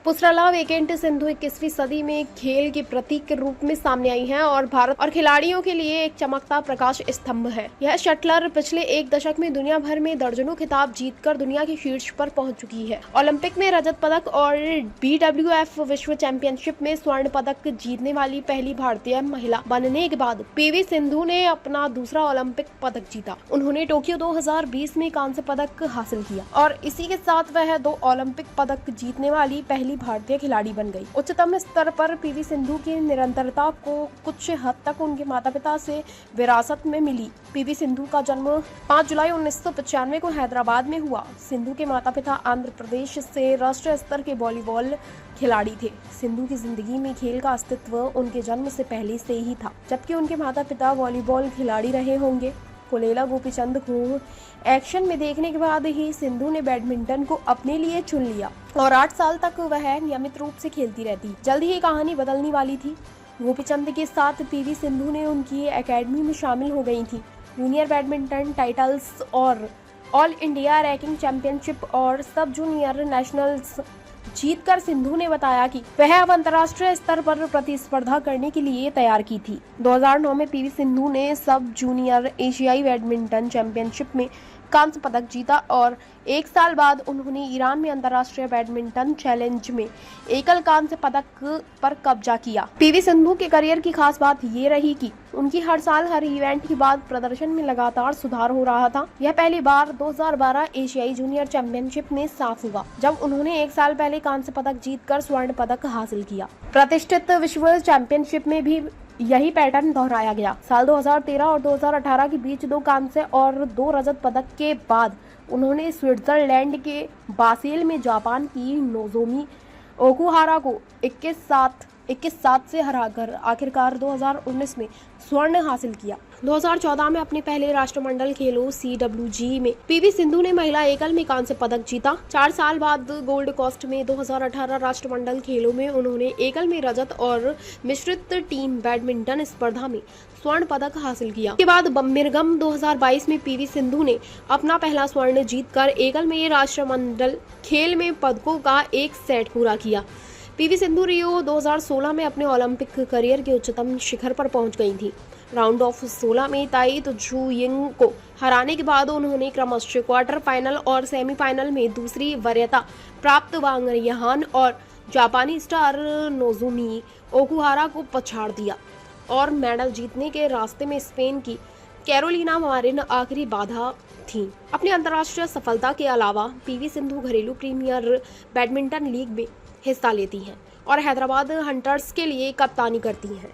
Pusarla weekend Sindhu 21वीं सदी में खेल के प्रतीक के रूप में सामने आई हैं और भारत और खिलाड़ियों के लिए एक चमकता प्रकाश स्तंभ है। यह शटलर पिछले एक दशक में दुनिया भर में दर्जनों खिताब जीतकर दुनिया के शीर्ष पर पहुंच चुकी है। ओलंपिक में रजत पदक और BWF विश्व चैंपियनशिप में स्वर्ण पदक जीतने वाली पहली भारतीय महिला बनने के बाद PV सिंधु ने अपना दूसरा ओलंपिक पदक जीता। उन्होंने टोक्यो 2020 में कांस्य पदक हासिल किया और इसी के साथ वह 2 ओलंपिक पदक जीतने वाली पहली भारतीय खिलाड़ी बन गई। उच्चतम स्तर पर PV सिंधु की निरंतरता को कुछ हद तक उनके माता पिता से विरासत में मिली। PV सिंधु का जन्म 5 जुलाई 1995 को हैदराबाद में हुआ। सिंधु के माता पिता आंध्र प्रदेश से राष्ट्रीय स्तर के वॉलीबॉल खिलाड़ी थे। सिंधु की जिंदगी में खेल का अस्तित्व उनके जन्म से पहले से ही था, जबकि उनके माता पिता वॉलीबॉल खिलाड़ी रहे होंगे। कोलेला गोपीचंद को एक्शन में देखने के बाद ही सिंधु ने बैडमिंटन को अपने लिए चुन लिया और 8 साल तक वह नियमित रूप से खेलती रहती। जल्द ही कहानी बदलने वाली थी। गोपीचंद के साथ PV सिंधु ने उनकी एकेडमी में शामिल हो गई थी। जूनियर बैडमिंटन टाइटल्स और ऑल इंडिया रैंकिंग चैंपियनशिप और सब जूनियर नेशनल्स जीतकर सिंधु ने बताया कि वह अब अंतर्राष्ट्रीय स्तर पर प्रतिस्पर्धा करने के लिए तैयार की थी। 2009 में PV सिंधु ने सब जूनियर एशियाई बैडमिंटन चैंपियनशिप में कांस्य पदक जीता और 1 साल बाद उन्होंने ईरान में अंतर्राष्ट्रीय बैडमिंटन चैलेंज में एकल कांस्य पदक पर कब्जा किया। PV सिंधु के करियर की खास बात ये रही कि उनकी हर साल हर इवेंट के बाद प्रदर्शन में लगातार सुधार हो रहा था। यह पहली बार 2012 एशियाई जूनियर चैंपियनशिप में साफ हुआ, जब उन्होंने 1 साल पहले कांस्य पदक जीतकर स्वर्ण पदक हासिल किया। प्रतिष्ठित विश्व चैंपियनशिप में भी यही पैटर्न दोहराया गया। साल 2013 और 2018 के बीच 2 कांस्य और 2 रजत पदक के बाद उन्होंने स्विट्जरलैंड के बासेल में जापान की नोजोमी ओकुहारा को 21-7 से हराकर आखिरकार 2019 में स्वर्ण हासिल किया। 2014 में अपने पहले राष्ट्रमंडल खेलों CWG में PV सिंधु ने महिला एकल में कांस्य पदक जीता। 4 साल बाद गोल्ड कोस्ट में 2018 राष्ट्रमंडल खेलों में उन्होंने एकल में रजत और मिश्रित टीम बैडमिंटन स्पर्धा में स्वर्ण पदक हासिल किया। इसके बाद बर्मिंघम 2022 में PV सिंधु ने अपना पहला स्वर्ण जीतकर एकल में राष्ट्रमंडल खेल में पदकों का एक सेट पूरा किया। PV सिंधु रियो 2016 में अपने ओलंपिक करियर के उच्चतम शिखर पर पहुंच गई थी। राउंड ऑफ 16 में ताई त्सु यिंग को हराने के बाद उन्होंने क्रमशः क्वार्टर फाइनल और सेमीफाइनल में दूसरी वरीयता प्राप्त वांग यहान और जापानी स्टार नोजोमी ओकुहारा को पछाड़ दिया और मेडल जीतने के रास्ते में स्पेन की कैरोलिना मारिन आखिरी बाधा थी। अपनी अंतर्राष्ट्रीय सफलता के अलावा PV सिंधु घरेलू प्रीमियर बैडमिंटन लीग में हिस्सा लेती हैं और हैदराबाद हंटर्स के लिए कप्तानी करती हैं।